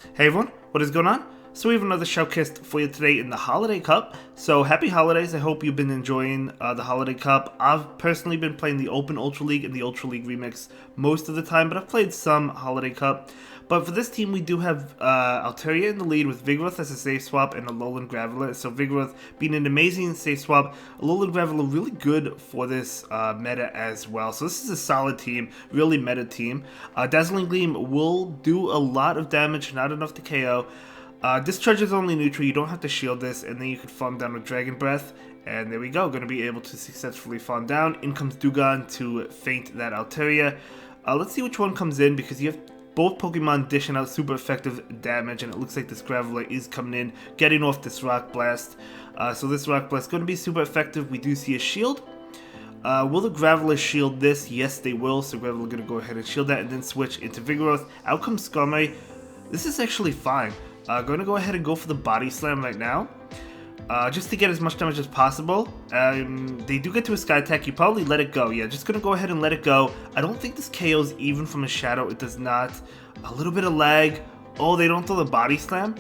Hey everyone, what is going on? So we have another showcase for you today in the Holiday Cup. So happy holidays, I hope you've been enjoying the Holiday Cup. I've personally been playing the Open Ultra League and the Ultra League Remix most of the time, but I've played some Holiday Cup. But for this team, we do have Altaria in the lead with Vigoroth as a safe swap and Alolan Graveler. So Vigoroth being an amazing safe swap, Alolan Graveler really good for this meta as well. So this is a solid team, really meta team. Dazzling Gleam will do a lot of damage, not enough to KO. Discharge is only neutral, you don't have to shield this, and then you can farm down with Dragon Breath. And there we go, going to be able to successfully farm down. In comes Dewgong to feint that Altaria. Let's see which one comes in, because you have both Pokemon dishing out super effective damage, and it looks like this Graveler is coming in, getting off this Rock Blast. So this Rock Blast is going to be super effective. We do see a shield. Will the Graveler shield this? Yes, they will. So Graveler going to go ahead and shield that, and then switch into Vigoroth. Out comes Skarmory. This is actually fine. Going to go ahead and go for the Body Slam right now. Just to get as much damage as possible. They do get to a Sky Attack. You probably let it go. Yeah, just going to go ahead and let it go. I don't think this KOs even from a Shadow. It does not. A little bit of lag. Oh, they don't throw the Body Slam?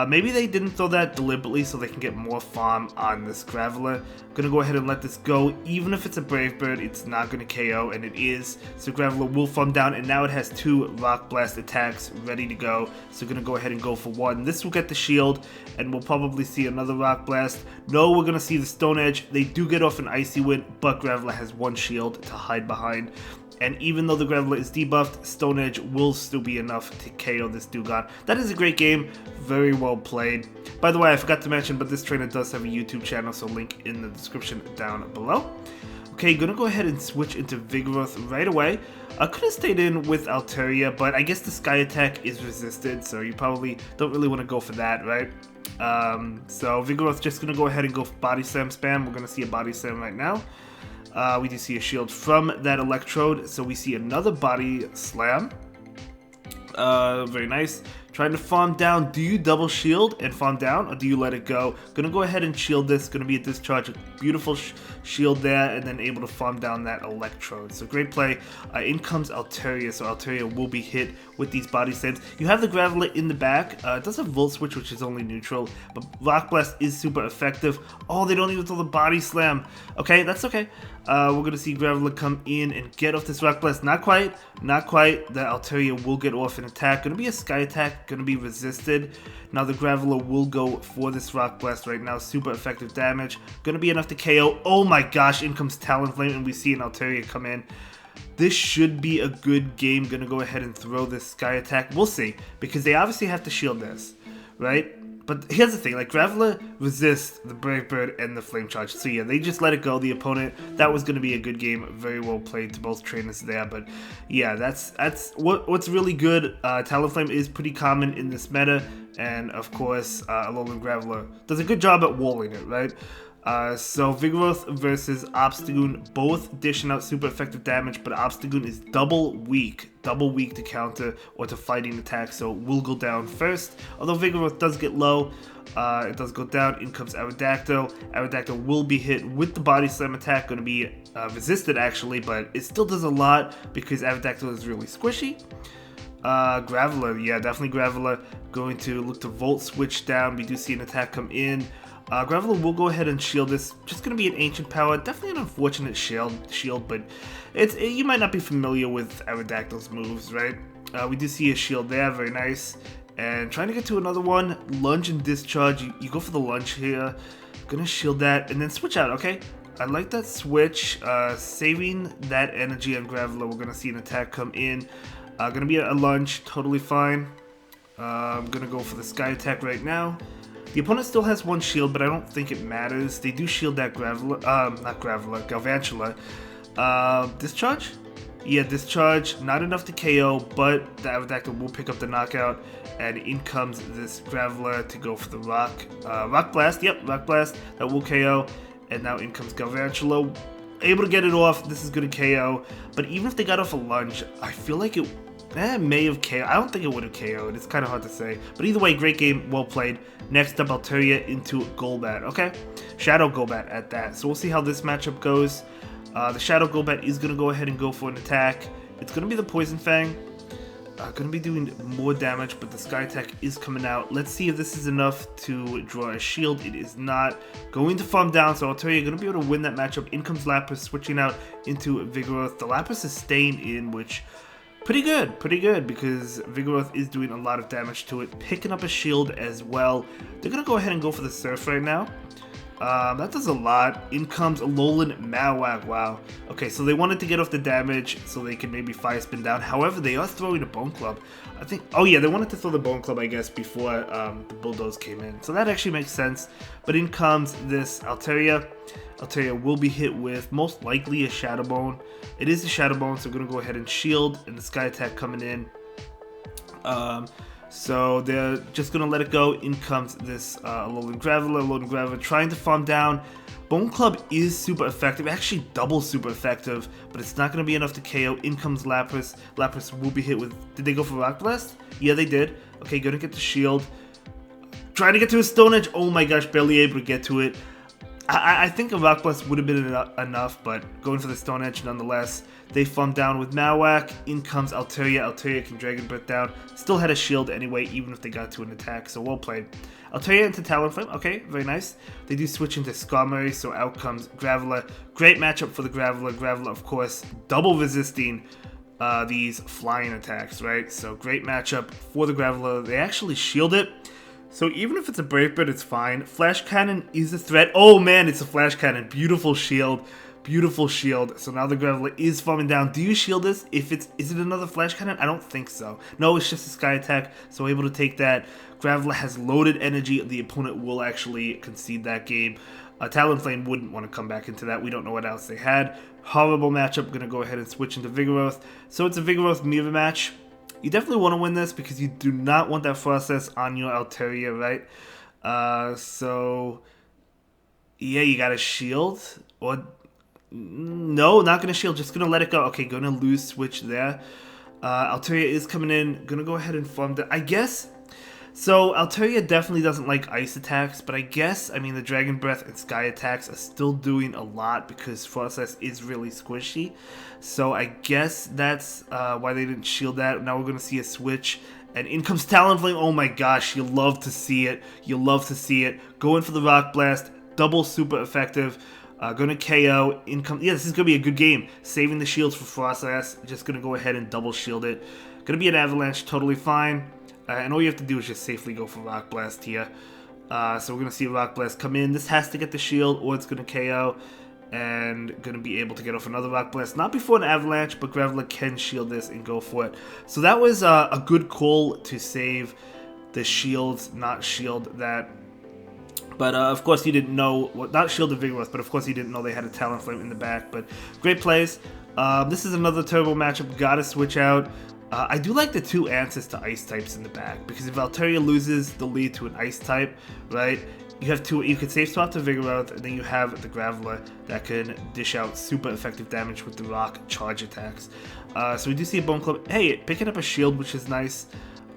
Maybe they didn't throw that deliberately so they can get more farm on this Graveler. Gonna go ahead and let this go. Even if it's a Brave Bird, it's not gonna KO, and it is. So Graveler will farm down, and now it has two Rock Blast attacks ready to go. So gonna go ahead and go for one. This will get the shield, and we'll probably see another Rock Blast. No, we're gonna see the Stone Edge. They do get off an Icy Wind, but Graveler has one shield to hide behind. And even though the Graveler is debuffed, Stone Edge will still be enough to KO this Dewgong. That is a great game. Very well played. By the way, I forgot to mention, but this trainer does have a YouTube channel, so link in the description down below. Okay, gonna go ahead and switch into Vigoroth right away. I could have stayed in with Altaria, but I guess the Sky Attack is resisted, so you probably don't really want to go for that, right? So Vigoroth just gonna go ahead and go for Body Slam spam. We're gonna see a Body Slam right now. We do see a shield from that Electrode, so we see another Body Slam. Very nice. Trying to farm down. Do you double shield and farm down, or do you let it go? Gonna go ahead and shield this. Gonna be a discharge. A beautiful shield there, and then able to farm down that Electrode. So great play. In comes Altaria, so Altaria will be hit with these Body Slams. You have the Graveler in the back. It does have Volt Switch, which is only neutral, but Rock Blast is super effective. Oh, they don't even throw the Body Slam. Okay, that's okay. We're gonna see Graveler come in and get off this Rock Blast. Not quite, not quite. The Altaria will get off an attack. Gonna be a Sky Attack, gonna be resisted. Now the Graveler will go for this Rock Blast right now. Super effective damage. Gonna be enough to KO. Oh my gosh, in comes Talonflame, and we see an Altaria come in. This should be a good game. Gonna go ahead and throw this Sky Attack. We'll see, because they obviously have to shield this, right? But here's the thing, like Graveler resists the Brave Bird and the Flame Charge. So yeah, they just let it go, the opponent. That was going to be a good game. Very well played to both trainers there. But yeah, that's what's really good. Talonflame is pretty common in this meta. And of course, Alolan Graveler does a good job at walling it, right? So Vigoroth versus Obstagoon, both dishing out super effective damage, but Obstagoon is double weak to counter or to fighting attacks, so will go down first. Although Vigoroth does get low, it does go down. In comes Aerodactyl. Aerodactyl will be hit with the Body Slam attack, going to be resisted actually, but it still does a lot because Aerodactyl is really squishy. Graveler, yeah, definitely Graveler. Going to look to Volt Switch down. We do see an attack come in. Graveler will go ahead and shield this. Just going to be an Ancient Power. Definitely an unfortunate shield, but you might not be familiar with Aerodactyl's moves, right? We do see a shield there. Very nice. And trying to get to another one. Lunge and Discharge. You go for the lunge here. Going to shield that and then switch out, okay? I like that switch. Saving that energy on Graveler. We're going to see an attack come in. Going to be a lunge. Totally fine. I'm going to go for the Sky Attack right now. The opponent still has one shield, but I don't think it matters. They do shield that Graveler, not Graveler, Galvantula. Discharge? Yeah, Discharge. Not enough to KO, but the Aerodactyl will pick up the knockout. And in comes this Graveler to go for the Rock Blast. Yep, Rock Blast. That will KO. And now in comes Galvantula. Able to get it off. This is going to KO. But even if they got off a lunge, I feel like it may have KO'd. I don't think it would have KO'd. It's kind of hard to say. But either way, great game. Well played. Next up, Altaria into Golbat. Okay? Shadow Golbat at that. So we'll see how this matchup goes. The Shadow Golbat is going to go ahead and go for an attack. It's going to be the Poison Fang. Going to be doing more damage, but the Sky Attack is coming out. Let's see if this is enough to draw a shield. It is not. Going to farm down, so Altaria going to be able to win that matchup. In comes Lapras, switching out into Vigoroth. The Lapras is staying in, which pretty good, because Vigoroth is doing a lot of damage to it. Picking up a shield as well. They're going to go ahead and go for the Surf right now. That does a lot. In comes Alolan Marowak. Wow. Okay, so they wanted to get off the damage so they could maybe Fire Spin down. However, they are throwing a Bone Club. I think... Oh, yeah, they wanted to throw the Bone Club, I guess, before the Bulldoze came in. So that actually makes sense. But in comes this Altaria. Altaria will be hit with most likely a Shadow Bone. It is a Shadow Bone, so we're going to go ahead and shield. And the Sky Attack coming in. So they're just going to let it go. In comes this Alolan Graveler trying to farm down. Bone Club is super effective, actually double super effective, but it's not going to be enough to KO. In comes Lapras. Lapras will be hit with... Did they go for Rock Blast? Yeah, they did. Okay, going to get the shield. Trying to get to his Stone Edge. Oh my gosh, barely able to get to it. I think a Rock Blast would have been enough, but going for the Stone Edge nonetheless. They farm down with Marowak. In comes Altaria. Altaria can Dragon Breath down. Still had a shield anyway, even if they got to an attack, so well played. Altaria into Talonflame. Okay, very nice. They do switch into Skarmory, so out comes Graveler. Great matchup for the Graveler. Graveler, of course, double resisting these flying attacks, right? So great matchup for the Graveler. They actually shield it. So even if it's a Brave Bird, it's fine. Flash Cannon is a threat. Oh man, it's a Flash Cannon. Beautiful shield. Beautiful shield. So now the Graveler is farming down. Do you shield this? Is it another Flash Cannon? I don't think so. No, it's just a Sky Attack. So able to take that. Graveler has loaded energy. The opponent will actually concede that game. Talonflame wouldn't want to come back into that. We don't know what else they had. Horrible matchup. Going to go ahead and switch into Vigoroth. So it's a Vigoroth mirror match. You definitely want to win this because you do not want that process on your Altaria, right? So, yeah, you got a shield. Or, no, not going to shield. Just going to let it go. Okay, going to lose switch there. Altaria is coming in. Going to go ahead and farm that. I guess... So, Altaria definitely doesn't like ice attacks, but I guess, I mean, the Dragon Breath and Sky attacks are still doing a lot because Process is really squishy. So, I guess that's why they didn't shield that. Now we're going to see a switch, and in comes Talonflame. Oh my gosh, you love to see it. You love to see it. Going for the Rock Blast, double super effective. Going to KO. Yeah, this is going to be a good game. Saving the shields for Process. Just going to go ahead and double shield it. Going to be an Avalanche, totally fine. And all you have to do is just safely go for Rock Blast here. So we're going to see Rock Blast come in. This has to get the shield or it's going to KO. And going to be able to get off another Rock Blast. Not before an Avalanche, but Graveler can shield this and go for it. So that was a good call to save the shields, not shield that. But of course he didn't know, well, not shield the Vigoroth, but of course he didn't know they had a Talonflame in the back. But great plays. This is another turbo matchup. Gotta switch out. I do like the two answers to ice types in the back, because if Altaria loses the lead to an ice type, right, you have two. You could safe swap to Vigoroth, and then you have the Graveler that can dish out super effective damage with the rock charge attacks. So we do see a Bone Club. Hey, picking up a shield, which is nice.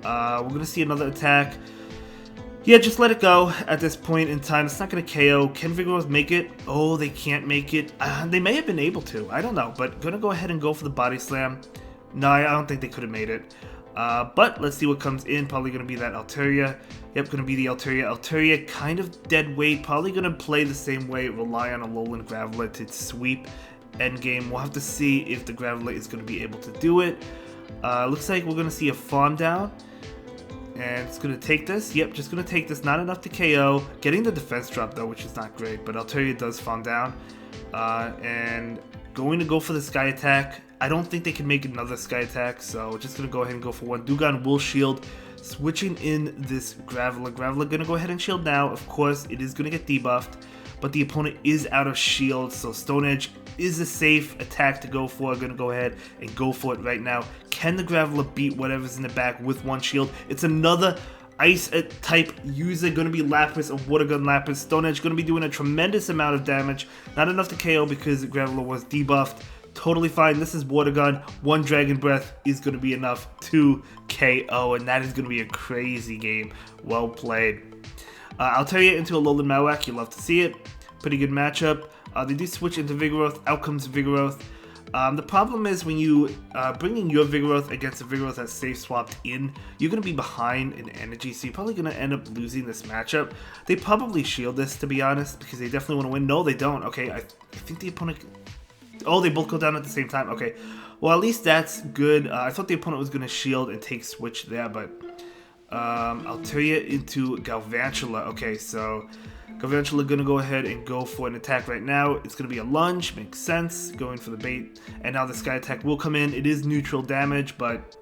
We're gonna see another attack. Yeah, just let it go at this point in time. It's not going to KO. Can Vigoroth make it? Oh, they can't make it. They may have been able to. I don't know, but going to go ahead and go for the Body Slam. No, I don't think they could have made it. But let's see what comes in. Probably going to be that Altaria. Yep, going to be the Altaria. Altaria kind of dead weight. Probably going to play the same way. Rely on a Alolan Graveler to sweep endgame. We'll have to see if the Graveler is going to be able to do it. Looks like we're going to see a farm down. And it's going to take this. Yep, just going to take this. Not enough to KO. Getting the defense drop, though, which is not great. But Altaria does farm down. And going to go for the Sky Attack. I don't think they can make another Sky Attack. So just going to go ahead and go for one. Dugong will shield. Switching in this Graveler. Graveler going to go ahead and shield now. Of course, it is going to get debuffed. But the opponent is out of shield. So Stone Edge is a safe attack to go for. I'm going to go ahead and go for it right now. Can the Graveler beat whatever's in the back with one shield? It's another ice type user. Going to be Lapras, a Water Gun Lapras. Stone Edge going to be doing a tremendous amount of damage. Not enough to KO because Graveler was debuffed. Totally fine. This is Water Gun. One Dragon Breath is going to be enough to KO. And that is going to be a crazy game. Well played. Altaria into Alolan Marowak. You love to see it. Pretty good matchup. They do switch into Vigoroth. Out comes Vigoroth. The problem is when you bring in your Vigoroth against a Vigoroth that's safe swapped in, you're going to be behind in energy, so you're probably going to end up losing this matchup. They probably shield this, to be honest, because they definitely want to win. No, they don't. Okay, I think the opponent... Oh, they both go down at the same time. Okay, well, at least that's good. I thought the opponent was going to shield and take switch there, but Altaria into Galvantula. Okay, so Galvantula going to go ahead and go for an attack right now. It's going to be a lunge, makes sense, going for the bait. And now the Sky Attack will come in. It is neutral damage, but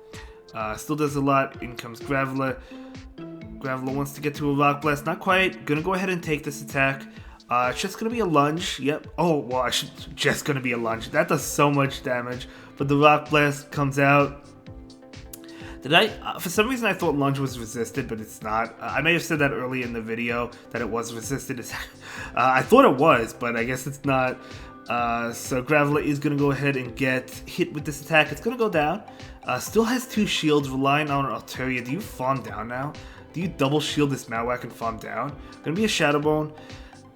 still does a lot. In comes Graveler. Graveler wants to get to a Rock Blast. Not quite. Going to go ahead and take this attack. It's just going to be a lunge. Yep. Oh, well, just going to be a lunge. That does so much damage. But the Rock Blast comes out. For some reason I thought lunge was resisted, but it's not. I may have said that early in the video that it was resisted. I thought it was, but I guess it's not. So Graveler is going to go ahead and get hit with this attack. It's going to go down. Still has 2 shields, relying on Altaria. Do you farm down now? Do you double shield this Mawak and farm down? Going to be a Shadow Bone.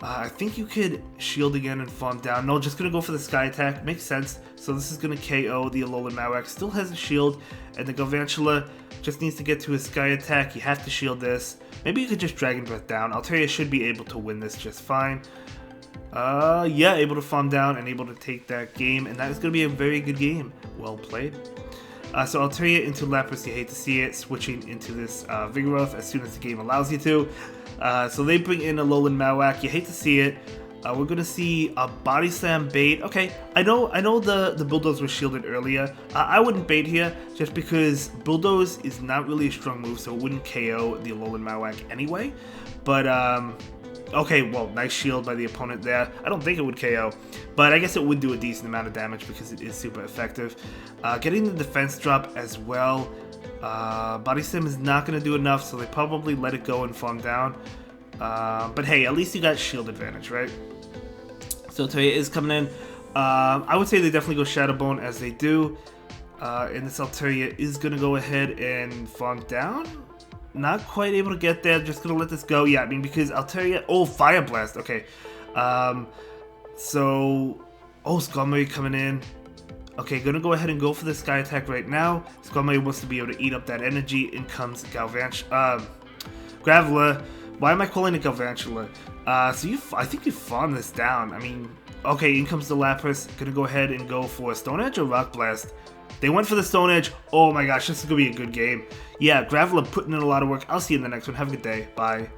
I think you could shield again and farm down. No, just going to go for the Sky Attack. Makes sense. So this is going to KO the Alolan Mawak. Still has a shield. And the Galvantula just needs to get to his Sky Attack. You have to shield this. Maybe you could just Dragon Breath down. Altaria should be able to win this just fine. Yeah, able to farm down and able to take that game. And that is going to be a very good game. Well played. So Altaria into Lapras, you hate to see it, switching into this Vigoroth as soon as the game allows you to. So they bring in Alolan Mawak, you hate to see it. We're going to see a Body Slam bait. Okay, I know the Bulldoze was shielded earlier. I wouldn't bait here, just because Bulldoze is not really a strong move, so it wouldn't KO the Alolan Mawak anyway. But, okay, well, nice shield by the opponent there. I don't think it would KO, but I guess it would do a decent amount of damage because it is super effective. Getting the defense drop as well. Body Slam is not going to do enough, so they probably let it go and farm down. But hey, at least you got shield advantage, right? So Altaria is coming in. I would say they definitely go Shadow Bone as they do. And this Altaria is going to go ahead and farm down. Not quite able to get there. Just going to let this go. Yeah, I mean, because Altaria... Oh, Fire Blast. Okay. So... Oh, Skarmory coming in. Okay, going to go ahead and go for the Sky Attack right now. Skarmory wants to be able to eat up that energy. In comes Graveler. Why am I calling it Galvantula? So I think you farm this down. I mean, okay, in comes the Lapras. Gonna go ahead and go for Stone Edge or Rock Blast. They went for the Stone Edge. Oh my gosh, this is gonna be a good game. Yeah, Graveler putting in a lot of work. I'll see you in the next one. Have a good day. Bye.